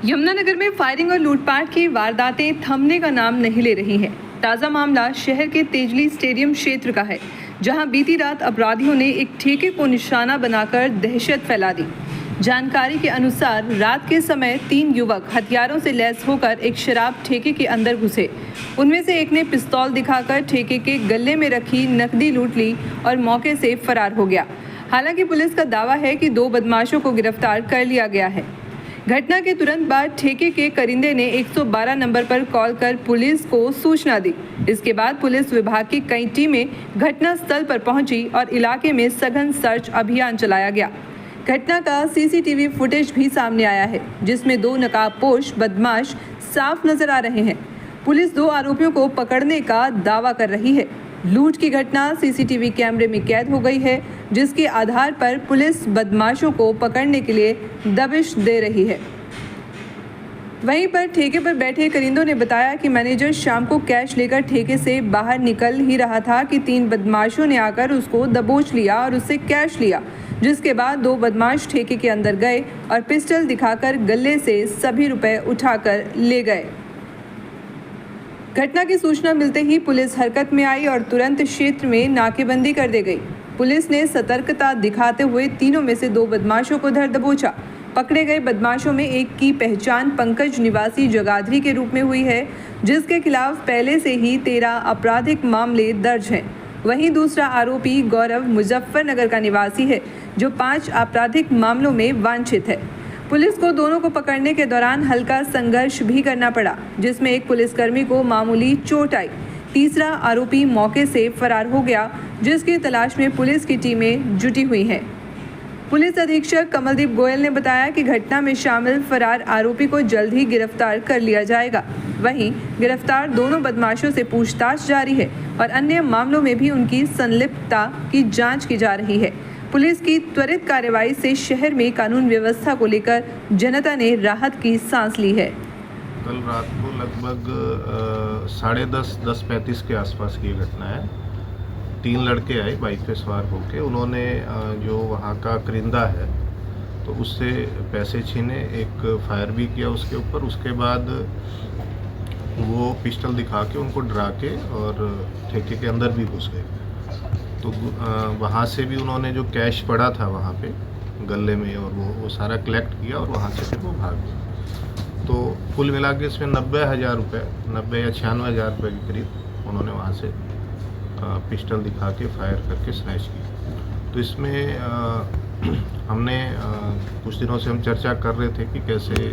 यमुनानगर में फायरिंग और लूटपाट की वारदातें थमने का नाम नहीं ले रही हैं। ताज़ा मामला शहर के तेजली स्टेडियम क्षेत्र का है, जहां बीती रात अपराधियों ने एक ठेके को निशाना बनाकर दहशत फैला दी। जानकारी के अनुसार रात के समय 3 युवक हथियारों से लैस होकर एक शराब ठेके के अंदर घुसे। उनमें से एक ने पिस्तौल दिखाकर ठेके के गले में रखी नकदी लूट ली और मौके से फरार हो गया। हालांकि पुलिस का दावा है कि 2 बदमाशों को गिरफ्तार कर लिया गया है। घटना के तुरंत बाद ठेके के करिंदे ने 112 नंबर पर कॉल कर पुलिस को सूचना दी। इसके बाद पुलिस विभाग की कई टीमें घटनास्थल पर पहुंची और इलाके में सघन सर्च अभियान चलाया गया। घटना का सीसीटीवी फुटेज भी सामने आया है, जिसमें 2 नकाबपोश बदमाश साफ नजर आ रहे हैं। पुलिस 2 आरोपियों को पकड़ने का दावा कर रही है। लूट की घटना सीसीटीवी कैमरे में कैद हो गई है, जिसके आधार पर पुलिस बदमाशों को पकड़ने के लिए दबिश दे रही है। वहीं पर ठेके पर बैठे करिंदों ने बताया कि मैनेजर शाम को कैश लेकर ठेके से बाहर निकल ही रहा था कि 3 बदमाशों ने आकर उसको दबोच लिया और उससे कैश लिया, जिसके बाद 2 बदमाश ठेके के अंदर गए और पिस्टल दिखाकर गले से सभी रुपए उठाकर ले गए। घटना की सूचना मिलते ही पुलिस हरकत में आई और तुरंत क्षेत्र में नाकेबंदी कर दी गई। पुलिस ने सतर्कता दिखाते हुए तीनों में से 2 बदमाशों को धर दबोचा। पकड़े गए बदमाशों में एक की पहचान पंकज निवासी जगाधरी के रूप में हुई है, जिसके खिलाफ पहले से ही 13 आपराधिक मामले दर्ज हैं। वहीं दूसरा आरोपी गौरव मुजफ्फरनगर का निवासी है, जो 5 आपराधिक मामलों में वांछित है। पुलिस को दोनों को पकड़ने के दौरान हल्का संघर्ष भी करना पड़ा, जिसमें एक पुलिसकर्मी को मामूली चोट आई। तीसरा आरोपी मौके से फरार हो गया, जिसकी तलाश में पुलिस की टीमें जुटी हुई हैं। पुलिस अधीक्षक कमलदीप गोयल ने बताया कि घटना में शामिल फरार आरोपी को जल्द ही गिरफ्तार कर लिया जाएगा। वहीं गिरफ्तार दोनों बदमाशों से पूछताछ जारी है और अन्य मामलों में भी उनकी संलिप्तता की जांच की जा रही है। पुलिस की त्वरित कार्रवाई से शहर में कानून व्यवस्था को लेकर जनता ने राहत की सांस ली है। कल रात को लगभग 10:30 के आसपास की घटना है। 3 लड़के आए बाइक पे सवार होके। उन्होंने जो वहाँ का करिंदा है तो उससे पैसे छीने, एक फायर भी किया उसके ऊपर। उसके बाद वो पिस्टल दिखा के उनको डरा के और ठेके के अंदर भी घुस गए। तो वहाँ से भी उन्होंने जो कैश पड़ा था वहाँ पे गले में और वो सारा कलेक्ट किया और वहाँ से फिर वो भाग गए। तो कुल मिला के इसमें 90,000 रुपये, 90 या 96,000 रुपये के करीब उन्होंने वहाँ से पिस्टल दिखा के फायर करके स्नैच की। तो इसमें हमने कुछ दिनों से हम चर्चा कर रहे थे कि कैसे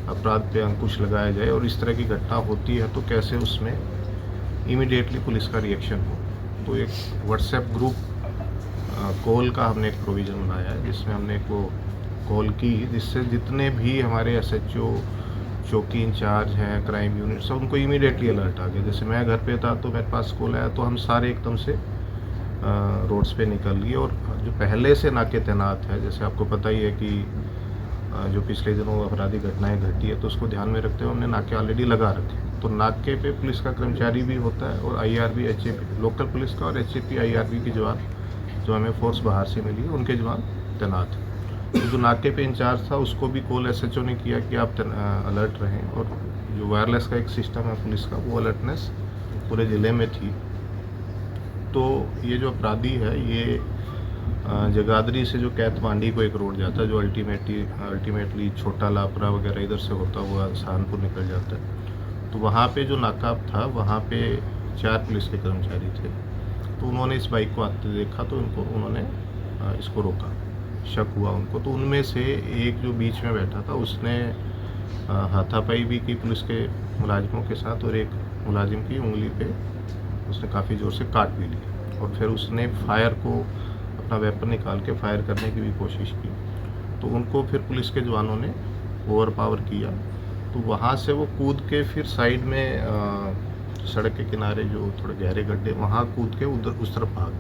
अपराध पे अंकुश लगाया जाए और इस तरह की घटना होती है तो कैसे उसमें इमीडिएटली पुलिस का रिएक्शन हो। तो एक व्हाट्सएप ग्रुप कॉल का हमने एक प्रोविज़न बनाया है, जिसमें हमने एक वो कॉल की, जिससे जितने भी हमारे एसएचओ, चौकी इंचार्ज हैं, क्राइम यूनिट, सब उनको इमीडिएटली अलर्ट आ गया। जैसे मैं घर पे था तो मेरे पास कॉल आया तो हम सारे एकदम से रोड्स पे निकल लिए। और जो पहले से नाके तैनात है, जैसे आपको पता ही है कि जो पिछले दिनों अपराधी घटनाएं घटी है तो उसको ध्यान में रखते हुए हमने नाके ऑलरेडी लगा रखे। तो नाके पे पुलिस का कर्मचारी भी होता है और आईआरबी, एचएपी, लोकल पुलिस का और एचएपी, आईआरबी की जवान जो हमें फोर्स बाहर से मिली है उनके जवान तैनात हैं। तो जो नाके पे इंचार्ज था उसको भी कॉल एसएचओ ने किया कि आप अलर्ट रहें। और जो वायरलेस का एक सिस्टम है पुलिस का, वो अलर्टनेस पूरे ज़िले में थी। तो ये जो अपराधी है ये जगाधरी से जो कैतमांडी को एक रोड जाता है, जो अल्टीमेटली छोटा लापरा वगैरह इधर से होता हुआ सहारनपुर निकल जाता है। तो वहाँ पे जो नाका था वहाँ पे 4 पुलिस के कर्मचारी थे। तो उन्होंने इस बाइक को आते देखा तो उन्होंने इसको रोका, शक हुआ उनको। तो उनमें से एक जो बीच में बैठा था उसने हाथापाई भी की पुलिस के मुलाजिमों के साथ और एक मुलाजिम की उंगली पे उसने काफ़ी ज़ोर से काट भी ली। और फिर उसने फायर को अपना वेपन निकाल के फायर करने की भी कोशिश की। तो उनको फिर पुलिस के जवानों ने ओवर पावर किया। तो वहाँ से वो कूद के फिर साइड में सड़क के किनारे जो थोड़े गहरे गड्ढे, वहाँ कूद के उधर उस तरफ भाग।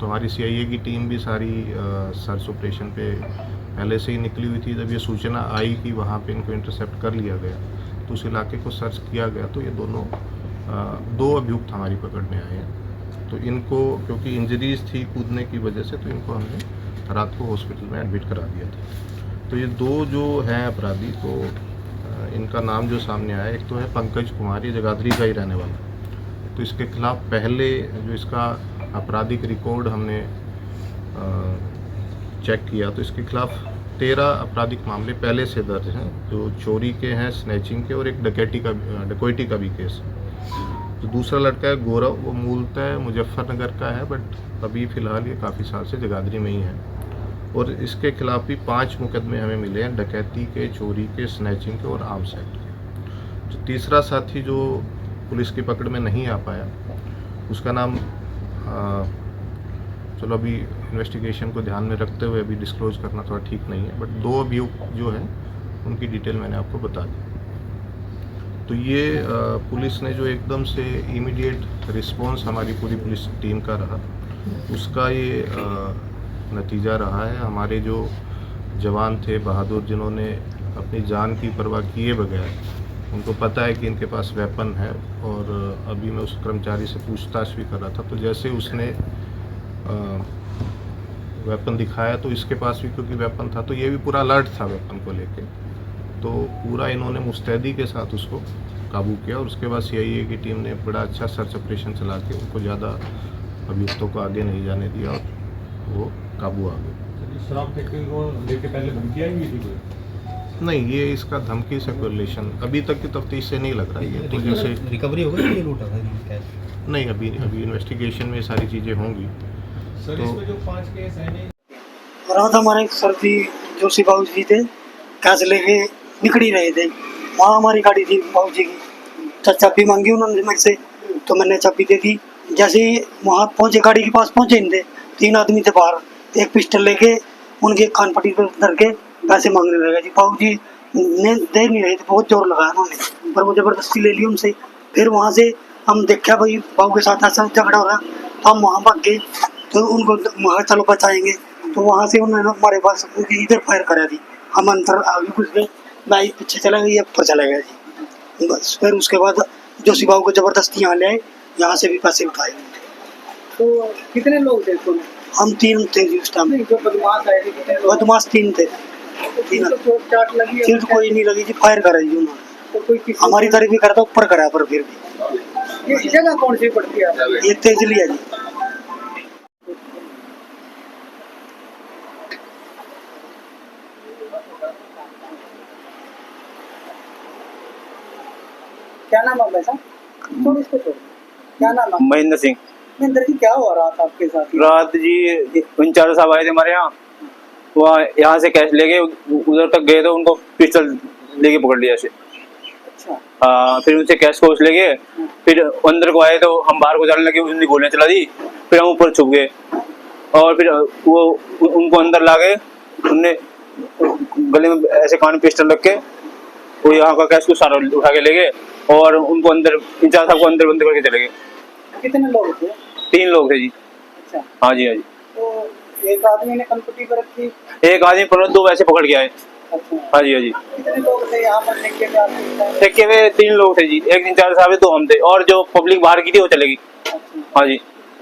तो हमारी सीआईए की टीम भी सारी सर्च ऑपरेशन पे पहले से ही निकली हुई थी। जब ये सूचना आई कि वहाँ पे इनको इंटरसेप्ट कर लिया गया तो उस इलाके को सर्च किया गया। तो ये दोनों 2 अभियुक्त हमारी पकड़ में आए हैं। तो इनको क्योंकि इंजरीज थी कूदने की वजह से, तो इनको हमने रात को हॉस्पिटल में एडमिट करा दिया था। तो ये 2 जो हैं अपराधी, तो इनका नाम जो सामने आया, एक तो है पंकज कुमार, ये जगाधरी का ही रहने वाला है। तो इसके खिलाफ पहले जो इसका आपराधिक रिकॉर्ड हमने चेक किया तो इसके खिलाफ 13 आपराधिक मामले पहले से दर्ज हैं, जो चोरी के हैं, स्नैचिंग के, और एक डकैती का भी केस है। तो दूसरा लड़का है गौरव, वो मूलतः मुजफ्फरनगर का है, बट अभी फ़िलहाल ये काफ़ी साल से जगाधरी में ही है। और इसके खिलाफ भी 5 मुकदमे हमें मिले हैं, डकैती के, चोरी के, स्नैचिंग के और आर्म्स एक्ट के। जो तीसरा साथी जो पुलिस की पकड़ में नहीं आ पाया, उसका नाम चलो अभी इन्वेस्टिगेशन को ध्यान में रखते हुए अभी डिस्क्लोज करना थोड़ा ठीक नहीं है, बट 2 अभियुक्त जो है उनकी डिटेल मैंने आपको बता दी। तो ये पुलिस ने जो एकदम से इमीडिएट रिस्पांस हमारी पूरी पुलिस टीम का रहा, उसका ये नतीजा रहा है। हमारे जो जवान थे बहादुर, जिन्होंने अपनी जान की परवाह किए बगैर, उनको पता है कि इनके पास वेपन है, और अभी मैं उस कर्मचारी से पूछताछ भी कर रहा था, तो जैसे उसने वेपन दिखाया तो इसके पास भी क्योंकि वेपन था, तो ये भी पूरा अलर्ट था वेपन को लेके, तो पूरा इन्होंने मुस्तैदी के साथ उसको काबू किया। और उसके बाद सीआईए की टीम ने बड़ा अच्छा सर्च ऑपरेशन चला के उनको ज़्यादा अभियुक्तों को आगे नहीं जाने दिया और वो काबू आ गए। शराब फैक्ट्री को लेके पहले धमकी आई हुई थी कोई? नहीं, ये इसका धमकी से कोई रिलेशन अभी तक की तफ्तीश से नहीं लग रहा है। ये तो जैसे रिकवरी हो गई, ये लूटा था कैश? नहीं, अभी इन्वेस्टिगेशन में सारी चीज़ें होंगी। सर तो इसमें जो 5 केस हैं रात हमारे सर जी जोशी बाबू जी थे, कैश लेके निकल ही रहे थे। वहाँ हमारी गाड़ी थी बाबू जी की, चाबी मांगी उन्होंने मेरे से, तो मैंने चाबी दे दी। जैसे ही वहाँ पहुँचे, गाड़ी के पास पहुँचे नहीं थे, 3 आदमी थे बाहर, एक पिस्टल लेके उनके कान पट्टी पर धर के पैसे मांगने लगे जी। बाबू जी ने दे नहीं रहे थे, बहुत जोर लगाया उन्होंने, पर वो ज़बरदस्ती ले ली उनसे। फिर वहाँ से हम देखा भाई बाबू के साथ ऐसा झगड़ा हो रहा, तो हम वहाँ भाग गए, तो उनको वहाँ चलो बचाएंगे। तो वहाँ से उन्होंने हमारे पास इधर फायर करा दी, हम अंदर आगे घुस गए, बाइक पीछे चला गई, ऊपर चला गया जी। बस फिर उसके बाद जोशी बाबू को ज़बरदस्ती यहाँ ले आए, यहाँ से भी पैसे उठाए। तो कितने लोग थे तुम? हम 3 थे जी उस टाइम। जो बदमाश आए थे कितने लोग? बदमाश 3 थे। तीन तो चोट चाट लगी है? चोट कोई नहीं लगी जी, फायर करा जी उन्होंने। तो कोई किसी हमारी तरफ भी करता, ऊपर करा, पर फिर भी। ये जगह कौन सी पड़ती है? ये तेजली है जी। क्या नाम है वैसा? छोड़ इसको छोड़। क्या नाम है? महेंद्र सिंह। महेंद्र जी, क्या हुआ रात आपके साथ? रात जी इंचार्ज साहब आए थे हमारे यहाँ, वहाँ यहाँ से कैश लेके उधर तक गए तो उनको पिस्टल लेके पकड़ लिया से। अच्छा। फिर उनसे कैश को ले गए, फिर अंदर को आए तो हम बाहर को जाने लगे, उन्होंने गोलियां चला दी, फिर हम ऊपर छुप गए, और फिर वो उनको अंदर ला गए, उनने गले में ऐसे कान में पिस्टल रख के वो यहाँ का कैश को सारा उठा के ले गए, और उनको अंदर इंचार्ज साहब को अंदर बंद करके चले गए। कितने लोग थे? 3 लोग थे जी। अच्छा। हाँ जी, हाँ जी। तो एक आदमी ने कनपट्टी पर रखी? एक आदमी पर 2 वैसे पकड़ के आए। अच्छा। हाँ जी, हाँ जी। कितने लोग थे यहाँ पर ठेके पे आपके? ठेके में 3 लोग थे जी, एक इंचार्ज साहब है, 2 हम थे, और जो पब्लिक बाहर की थी वो चले गई। अच्छा। हाँ जी।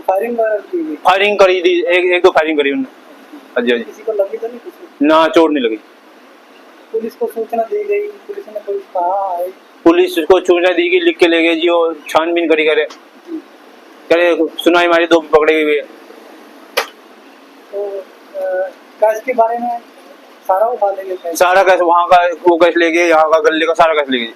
फायरिंग की गई? फायरिंग करी थी, एक 2 फायरिंग करी उन्होंने। हाँ जी, हाँ जी। किसी को लगी तो नहीं? किसी ना, चोट नहीं लगी। पुलिस को सूचना दी गई? पुलिस ने कोई कहा है? पुलिस को सूचना दी गई, लिख के ले गए जी, वो छानबीन करी करे सुनाई मारी, 2 पकड़े हुए। तो कैश के बारे में सारा उठा लेंगे? सारा कैश वहाँ का वो कैश ले गए, यहाँ का गले का सारा कैश ले गए।